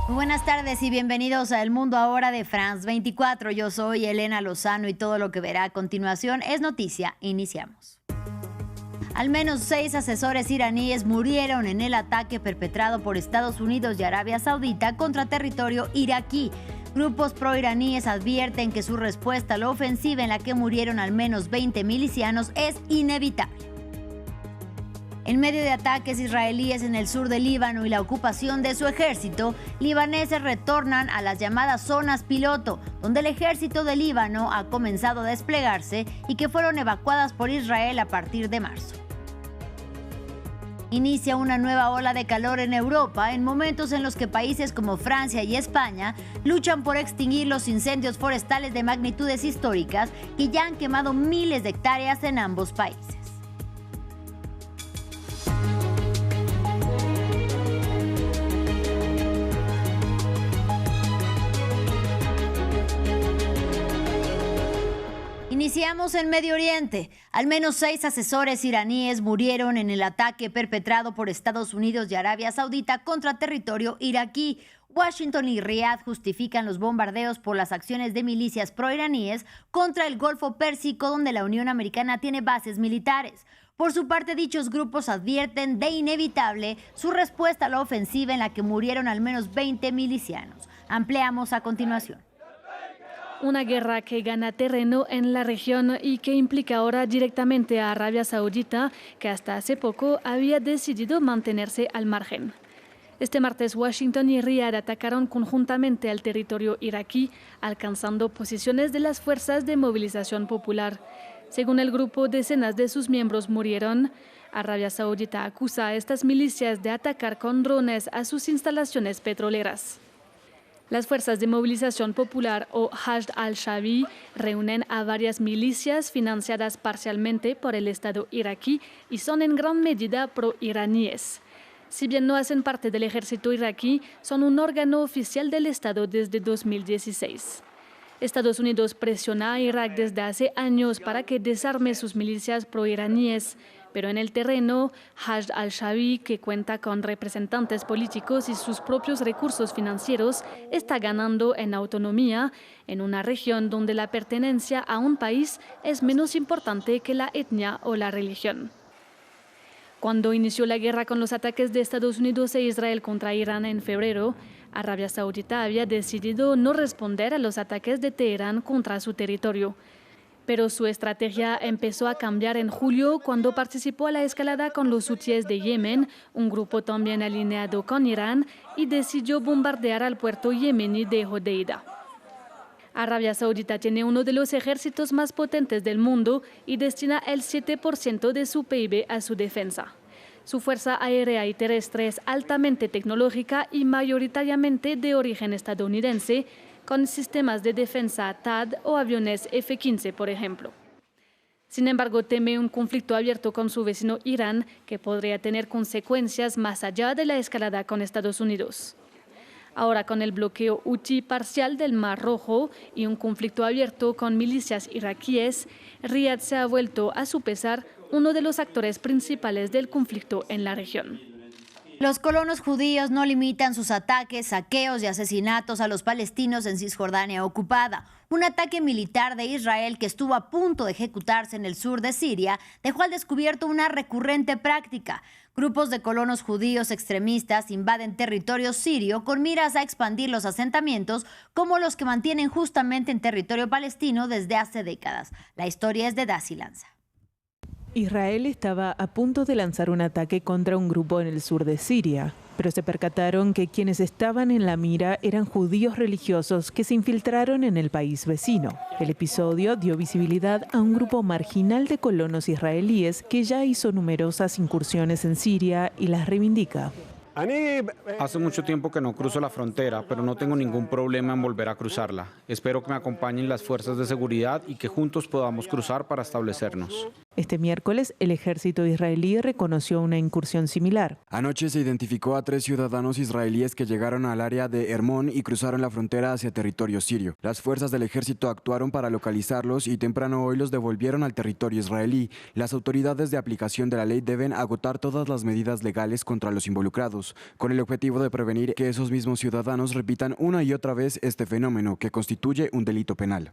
Muy buenas tardes y bienvenidos a El Mundo Ahora de France 24. Yo soy Elena Lozano y todo lo que verá a continuación es noticia. Iniciamos. Al menos 6 asesores iraníes murieron en el ataque perpetrado por Estados Unidos y Arabia Saudita contra territorio iraquí. Grupos proiraníes advierten que su respuesta a la ofensiva en la que murieron al menos 20 milicianos es inevitable. En medio de ataques israelíes en el sur del Líbano y la ocupación de su ejército, libaneses retornan a las llamadas zonas piloto, donde el ejército del Líbano ha comenzado a desplegarse y que fueron evacuadas por Israel a partir de marzo. Inicia una nueva ola de calor en Europa en momentos en los que países como Francia y España luchan por extinguir los incendios forestales de magnitudes históricas que ya han quemado miles de hectáreas en ambos países. Iniciamos en Medio Oriente. Al menos 6 asesores iraníes murieron en el ataque perpetrado por Estados Unidos y Arabia Saudita contra territorio iraquí. Washington y Riad justifican los bombardeos por las acciones de milicias proiraníes contra el Golfo Pérsico, donde la Unión Americana tiene bases militares. Por su parte, dichos grupos advierten de inevitable su respuesta a la ofensiva en la que murieron al menos 20 milicianos. Ampliamos a continuación. Una guerra que gana terreno en la región y que implica ahora directamente a Arabia Saudita, que hasta hace poco había decidido mantenerse al margen. Este martes, Washington y Riad atacaron conjuntamente al territorio iraquí, alcanzando posiciones de las fuerzas de movilización popular. Según el grupo, decenas de sus miembros murieron. Arabia Saudita acusa a estas milicias de atacar con drones a sus instalaciones petroleras. Las fuerzas de movilización popular o Hashd al-Shaabi reúnen a varias milicias financiadas parcialmente por el Estado iraquí y son en gran medida pro-iraníes. Si bien no hacen parte del ejército iraquí, son un órgano oficial del Estado desde 2016. Estados Unidos presiona a Irak desde hace años para que desarme sus milicias pro-iraníes, pero en el terreno, Hashd al-Shaabi, que cuenta con representantes políticos y sus propios recursos financieros, está ganando en autonomía en una región donde la pertenencia a un país es menos importante que la etnia o la religión. Cuando inició la guerra con los ataques de Estados Unidos e Israel contra Irán en febrero, Arabia Saudita había decidido no responder a los ataques de Teherán contra su territorio. Pero su estrategia empezó a cambiar en julio cuando participó a la escalada con los hutíes de Yemen, un grupo también alineado con Irán, y decidió bombardear al puerto yemení de Hodeida. Arabia Saudita tiene uno de los ejércitos más potentes del mundo y destina el 7% de su PIB a su defensa. Su fuerza aérea y terrestre es altamente tecnológica y mayoritariamente de origen estadounidense, con sistemas de defensa THAAD o aviones F-15, por ejemplo. Sin embargo, teme un conflicto abierto con su vecino Irán, que podría tener consecuencias más allá de la escalada con Estados Unidos. Ahora, con el bloqueo hutí parcial del Mar Rojo y un conflicto abierto con milicias iraquíes, Riad se ha vuelto, a su pesar, uno de los actores principales del conflicto en la región. Los colonos judíos no limitan sus ataques, saqueos y asesinatos a los palestinos en Cisjordania ocupada. Un ataque militar de Israel que estuvo a punto de ejecutarse en el sur de Siria dejó al descubierto una recurrente práctica. Grupos de colonos judíos extremistas invaden territorio sirio con miras a expandir los asentamientos como los que mantienen justamente en territorio palestino desde hace décadas. La historia es de Daisy Lanza. Israel estaba a punto de lanzar un ataque contra un grupo en el sur de Siria, pero se percataron que quienes estaban en la mira eran judíos religiosos que se infiltraron en el país vecino. El episodio dio visibilidad a un grupo marginal de colonos israelíes que ya hizo numerosas incursiones en Siria y las reivindica. Hace mucho tiempo que no cruzo la frontera, pero no tengo ningún problema en volver a cruzarla. Espero que me acompañen las fuerzas de seguridad y que juntos podamos cruzar para establecernos. Este miércoles, el ejército israelí reconoció una incursión similar. Anoche se identificó a 3 ciudadanos israelíes que llegaron al área de Hermón y cruzaron la frontera hacia territorio sirio. Las fuerzas del ejército actuaron para localizarlos y temprano hoy los devolvieron al territorio israelí. Las autoridades de aplicación de la ley deben agotar todas las medidas legales contra los involucrados, con el objetivo de prevenir que esos mismos ciudadanos repitan una y otra vez este fenómeno que constituye un delito penal.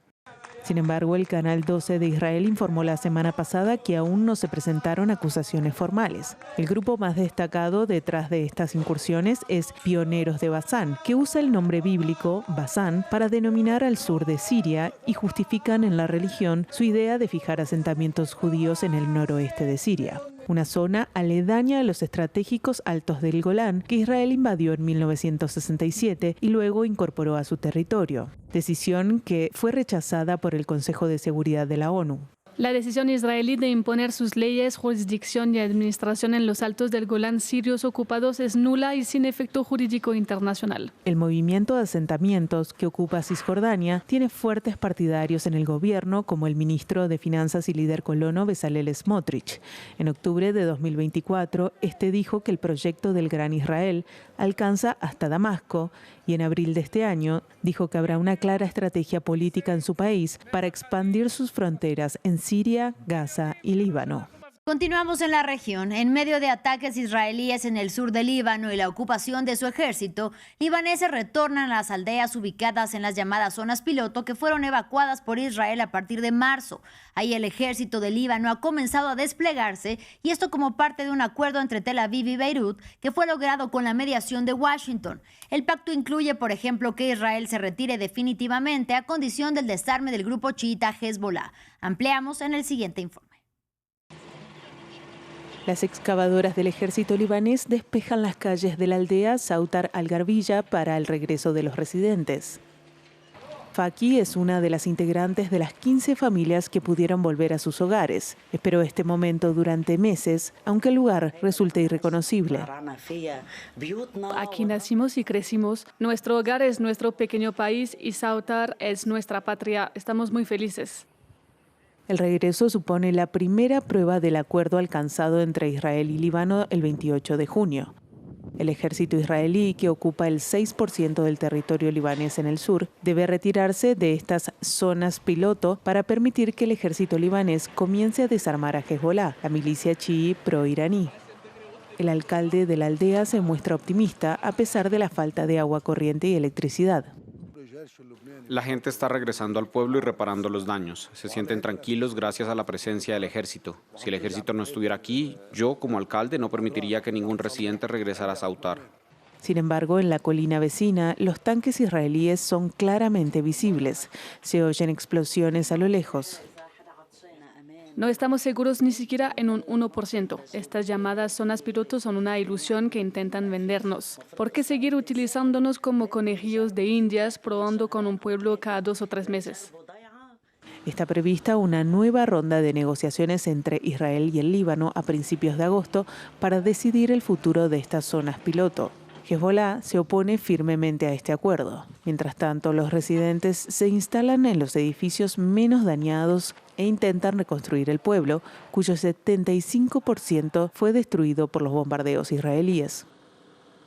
Sin embargo, el Canal 12 de Israel informó la semana pasada que aún no se presentaron acusaciones formales. El grupo más destacado detrás de estas incursiones es Pioneros de Basán, que usa el nombre bíblico Basán para denominar al sur de Siria y justifican en la religión su idea de fijar asentamientos judíos en el noroeste de Siria, una zona aledaña a los estratégicos Altos del Golán que Israel invadió en 1967 y luego incorporó a su territorio, decisión que fue rechazada por el Consejo de Seguridad de la ONU. La decisión israelí de imponer sus leyes, jurisdicción y administración en los Altos del Golán sirios ocupados es nula y sin efecto jurídico internacional. El movimiento de asentamientos que ocupa Cisjordania tiene fuertes partidarios en el gobierno, como el ministro de Finanzas y líder colono Bezalel Smotrich. En octubre de 2024, este dijo que el proyecto del Gran Israel alcanza hasta Damasco y en abril de este año dijo que habrá una clara estrategia política en su país para expandir sus fronteras en Siria, Gaza y Líbano. Continuamos en la región. En medio de ataques israelíes en el sur del Líbano y la ocupación de su ejército, libaneses retornan a las aldeas ubicadas en las llamadas zonas piloto que fueron evacuadas por Israel a partir de marzo. Ahí el ejército del Líbano ha comenzado a desplegarse y esto como parte de un acuerdo entre Tel Aviv y Beirut que fue logrado con la mediación de Washington. El pacto incluye, por ejemplo, que Israel se retire definitivamente a condición del desarme del grupo chiita Hezbollah. Ampliamos en el siguiente informe. Las excavadoras del ejército libanés despejan las calles de la aldea Sautar al-Garbilla para el regreso de los residentes. Faki es una de las integrantes de las 15 familias que pudieron volver a sus hogares. Esperó este momento durante meses, aunque el lugar resulte irreconocible. Aquí nacimos y crecimos. Nuestro hogar es nuestro pequeño país y Sautar es nuestra patria. Estamos muy felices. El regreso supone la primera prueba del acuerdo alcanzado entre Israel y Líbano el 28 de junio. El ejército israelí, que ocupa el 6% del territorio libanés en el sur, debe retirarse de estas zonas piloto para permitir que el ejército libanés comience a desarmar a Hezbollah, la milicia chií pro-iraní. El alcalde de la aldea se muestra optimista a pesar de la falta de agua corriente y electricidad. La gente está regresando al pueblo y reparando los daños. Se sienten tranquilos gracias a la presencia del ejército. Si el ejército no estuviera aquí, yo como alcalde no permitiría que ningún residente regresara a Sautar. Sin embargo, en la colina vecina, los tanques israelíes son claramente visibles. Se oyen explosiones a lo lejos. No estamos seguros ni siquiera en un 1%. Estas llamadas zonas piloto son una ilusión que intentan vendernos. ¿Por qué seguir utilizándonos como conejillos de indias, probando con un pueblo cada 2 o 3 meses? Está prevista una nueva ronda de negociaciones entre Israel y el Líbano a principios de agosto para decidir el futuro de estas zonas piloto. Hezbollah se opone firmemente a este acuerdo. Mientras tanto, los residentes se instalan en los edificios menos dañados e intentan reconstruir el pueblo, cuyo 75% fue destruido por los bombardeos israelíes.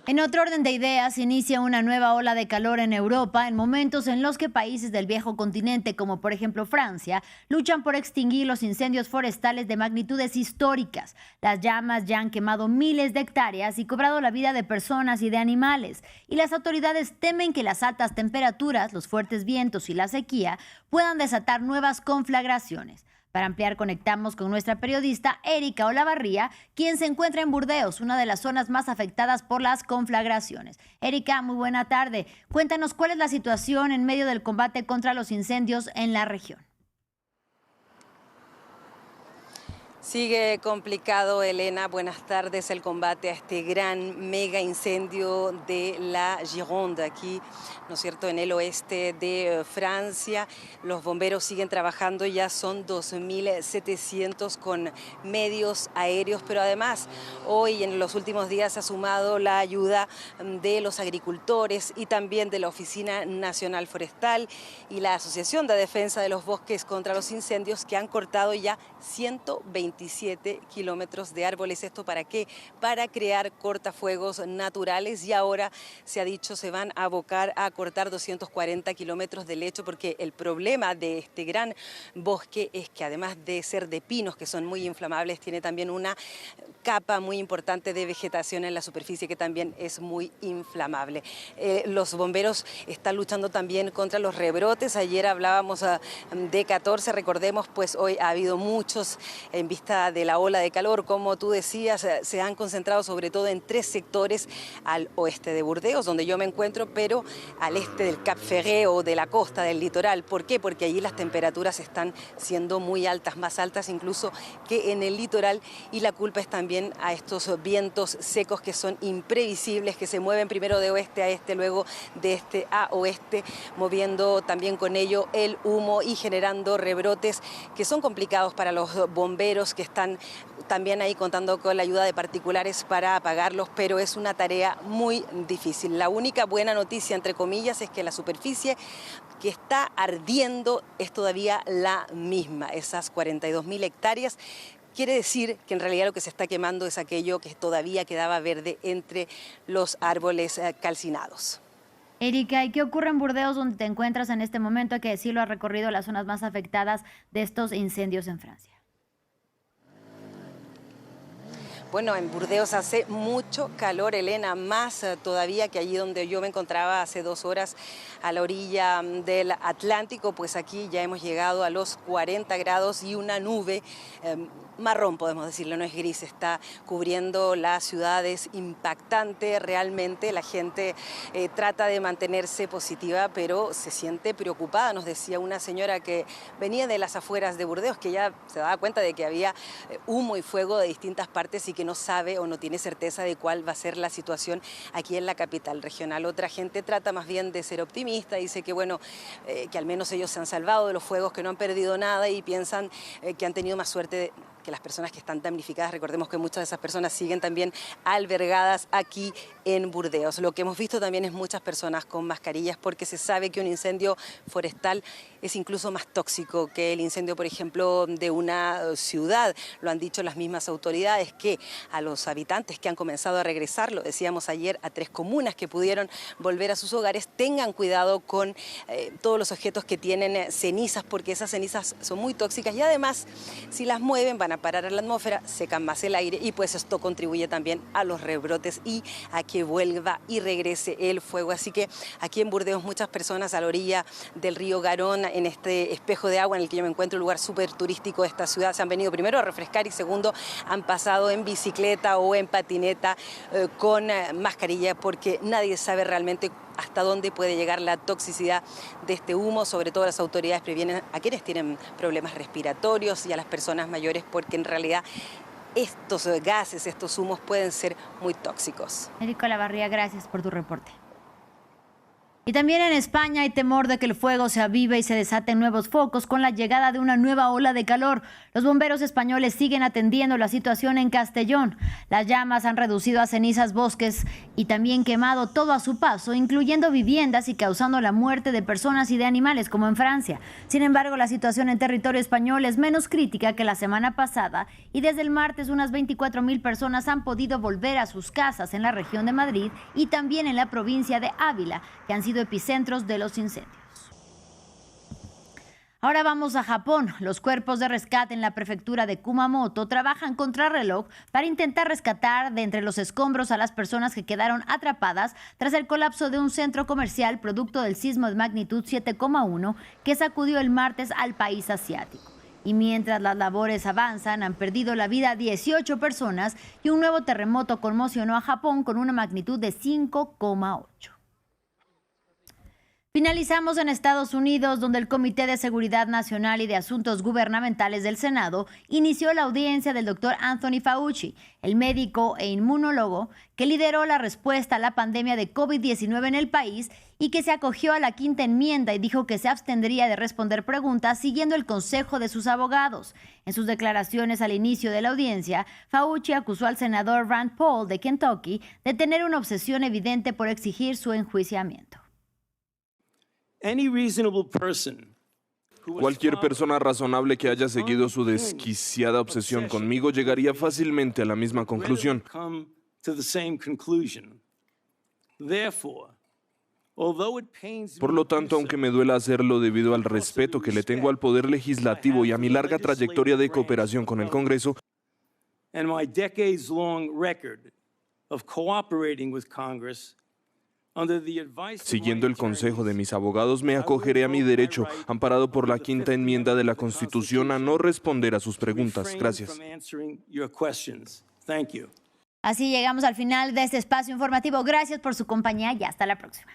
En otro orden de ideas, inicia una nueva ola de calor en Europa en momentos en los que países del viejo continente, como por ejemplo Francia, luchan por extinguir los incendios forestales de magnitudes históricas. Las llamas ya han quemado miles de hectáreas y cobrado la vida de personas y de animales. Y las autoridades temen que las altas temperaturas, los fuertes vientos y la sequía puedan desatar nuevas conflagraciones. Para ampliar, conectamos con nuestra periodista Erika Olavarría, quien se encuentra en Burdeos, una de las zonas más afectadas por las conflagraciones. Erika, muy buena tarde. Cuéntanos cuál es la situación en medio del combate contra los incendios en la región. Sigue complicado, Elena. Buenas tardes. El combate a este gran mega incendio de la Gironde, aquí, ¿no es cierto?, en el oeste de Francia. Los bomberos siguen trabajando, ya son 2.700 con medios aéreos, pero además hoy en los últimos días se ha sumado la ayuda de los agricultores y también de la Oficina Nacional Forestal y la Asociación de Defensa de los Bosques contra los Incendios, que han cortado ya 127 kilómetros de árboles. ¿Esto para qué? Para crear cortafuegos naturales, y ahora se ha dicho se van a abocar a cortar 240 kilómetros de lecho, porque el problema de este gran bosque es que además de ser de pinos que son muy inflamables, tiene también una capa muy importante de vegetación en la superficie que también es muy inflamable. Los bomberos están luchando también contra los rebrotes. Ayer hablábamos de 14, recordemos, pues hoy ha habido muchos en vista de la ola de calor. Como tú decías, se han concentrado sobre todo en 3 sectores al oeste de Burdeos, donde yo me encuentro, pero al este del Cap Ferret o de la costa, del litoral. ¿Por qué? Porque allí las temperaturas están siendo muy altas, más altas incluso que en el litoral, y la culpa es también a estos vientos secos que son imprevisibles, que se mueven primero de oeste a este, luego de este a oeste, moviendo también con ello el humo y generando rebrotes que son complicados para los bomberos, que están también ahí contando con la ayuda de particulares para apagarlos, pero es una tarea muy difícil. La única buena noticia, entre comillas, es que la superficie que está ardiendo es todavía la misma, esas 42.000 hectáreas. Quiere decir que en realidad lo que se está quemando es aquello que todavía quedaba verde entre los árboles calcinados. Erika, ¿y qué ocurre en Burdeos, donde te encuentras en este momento? Hay que decirlo, ha recorrido las zonas más afectadas de estos incendios en Francia. Bueno, en Burdeos hace mucho calor, Elena, más todavía que allí donde yo me encontraba hace 2 horas a la orilla del Atlántico. Pues aquí ya hemos llegado a los 40 grados y una nube marrón, podemos decirlo, no es gris, está cubriendo la ciudad. Es impactante realmente. La gente trata de mantenerse positiva, pero se siente preocupada. Nos decía una señora que venía de las afueras de Burdeos, que ya se daba cuenta de que había humo y fuego de distintas partes y que no sabe o no tiene certeza de cuál va a ser la situación aquí en la capital regional. Otra gente trata más bien de ser optimista, dice que bueno, que al menos ellos se han salvado de los fuegos, que no han perdido nada, y piensan que han tenido más suerte que las personas que están damnificadas. Recordemos que muchas de esas personas siguen también albergadas aquí en Burdeos. Lo que hemos visto también es muchas personas con mascarillas, porque se sabe que un incendio forestal es incluso más tóxico que el incendio, por ejemplo, de una ciudad. Lo han dicho las mismas autoridades, que a los habitantes que han comenzado a regresar, lo decíamos ayer, a 3 comunas que pudieron volver a sus hogares, tengan cuidado con todos los objetos que tienen cenizas, porque esas cenizas son muy tóxicas, y además, si las mueven, van a parar a la atmósfera, secan más el aire, y pues esto contribuye también a los rebrotes y a que vuelva y regrese el fuego. Así que aquí en Burdeos muchas personas a la orilla del río Garón, en este espejo de agua en el que yo me encuentro, un lugar súper turístico de esta ciudad, se han venido primero a refrescar y segundo han pasado en bicicleta o en patineta con mascarilla, porque nadie sabe realmente hasta dónde puede llegar la toxicidad de este humo. Sobre todo las autoridades previenen a quienes tienen problemas respiratorios y a las personas mayores, porque en realidad estos gases, estos humos pueden ser muy tóxicos. Erika Olavarría, gracias por tu reporte. Y también en España hay temor de que el fuego se avive y se desaten nuevos focos con la llegada de una nueva ola de calor. Los bomberos españoles siguen atendiendo la situación en Castellón. Las llamas han reducido a cenizas bosques y también quemado todo a su paso, incluyendo viviendas, y causando la muerte de personas y de animales, como en Francia. Sin embargo, la situación en territorio español es menos crítica que la semana pasada, y desde el martes unas 24.000 personas han podido volver a sus casas en la región de Madrid y también en la provincia de Ávila, que han sido epicentros de los incendios. Ahora vamos a Japón. Los cuerpos de rescate en la prefectura de Kumamoto trabajan contrarreloj para intentar rescatar de entre los escombros a las personas que quedaron atrapadas tras el colapso de un centro comercial producto del sismo de magnitud 7,1 que sacudió el martes al país asiático. Y mientras las labores avanzan, han perdido la vida 18 personas y un nuevo terremoto conmocionó a Japón con una magnitud de 5,8. Finalizamos en Estados Unidos, donde el Comité de Seguridad Nacional y de Asuntos Gubernamentales del Senado inició la audiencia del doctor Anthony Fauci, el médico e inmunólogo que lideró la respuesta a la pandemia de COVID-19 en el país y que se acogió a la quinta enmienda y dijo que se abstendría de responder preguntas siguiendo el consejo de sus abogados. En sus declaraciones al inicio de la audiencia, Fauci acusó al senador Rand Paul de Kentucky de tener una obsesión evidente por exigir su enjuiciamiento. Cualquier persona razonable que haya seguido su desquiciada obsesión conmigo llegaría fácilmente a la misma conclusión. Por lo tanto, aunque me duela hacerlo debido al respeto que le tengo al Poder Legislativo y a mi larga trayectoria de cooperación con el Congreso, siguiendo el consejo de mis abogados, me acogeré a mi derecho, amparado por la quinta enmienda de la Constitución, a no responder a sus preguntas. Gracias. Así llegamos al final de este espacio informativo. Gracias por su compañía y hasta la próxima.